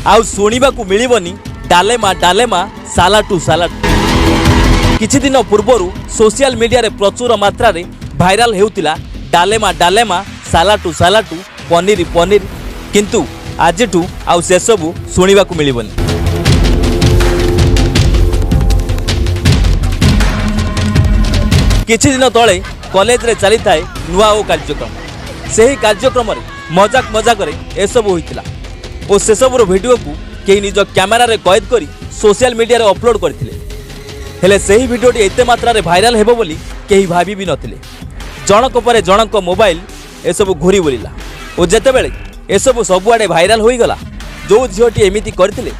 आउ शुणिबाकू मिलिबनी डालेमा डालेमा सालाटू सालाटू। किछि दिन पूर्वरु सोशल मीडिया रे प्रचुर मात्रा रे भाइराल हेउतिला डालेमा डालेमा सालाटू सालाटू पनीर पनीर, किंतु आजिठू आउ से सबु शुणिबाकू मिलिबनी। किछि दिन तले कॉलेज रे चली थाए नुआ ओ कार्यक्रम। सही कार्यक्रम रे मजाक मजाक रे एसबु होइतिला और से सबुर वीडियो को केही निज कैमेरा रे कैद करी सोशल मीडिया रे अपलोड करथिले। हेले सही वीडियोटी एते मात्रा रे भाइराल हेबो बोली केही भाबी भी नथिले। जनक परे जनक मोबाइल एसबु घुरी बोलिला और जेतेबेले एसबु सबुआडे भाइराल होई गला, जो झियोटी एमिति करथिले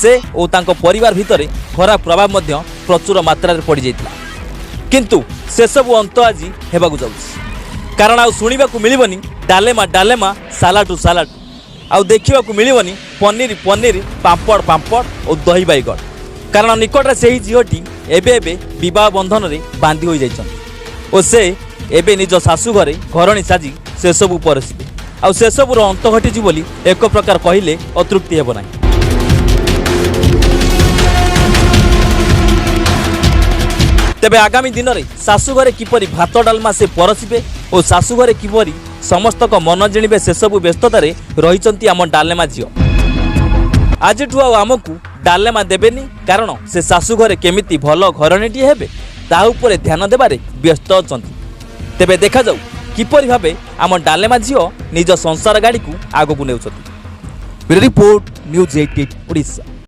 से ओ तांको परिवार भितरे खराब प्रभाव मध्य प्रचुर मात्रा रे पड़ी जाइतिला। किंतु से सबु अंत आज हेबाकू जाउछि, कारण आउ शुणिबाकू मिलिबनी डालेमा डालेमा सालाटू सालाटू, आउ देखिबाकू मिलिबनी पनीर पनीर पांपड़ पांपड़ और दही बाइगण। कारण निकटरे सेही झियोटी एबे एबे विवाह बंधन रे बांधी होई जाइछन और से एबे निज शाशु घरे घरणी साजी से सबु परसिबे। आउ से सबुर अंत घटिछि बोली एक प्रकार कहिले अतृप्ति हेबो नाही। तेबे आगामी दिन में शाशु घरे किपरि भात डालमा से परसिबे और शाशु घरे किपरि समस्त को मन जिणिबे से सबु व्यस्ततार रही आम डालेमा झियो। आजिठू आमको डालेमा देबेनी, कारण से शाशु घरे केमिति भल घरणीटी हेबे ता उपरे ध्यान देबारे व्यस्त अछंती। तेबे देखा जाऊ किपरि भाबे आम डालेमा झियो निज संसार गाड़ी को आगकू नेउछंती। Report news 88 Odisha.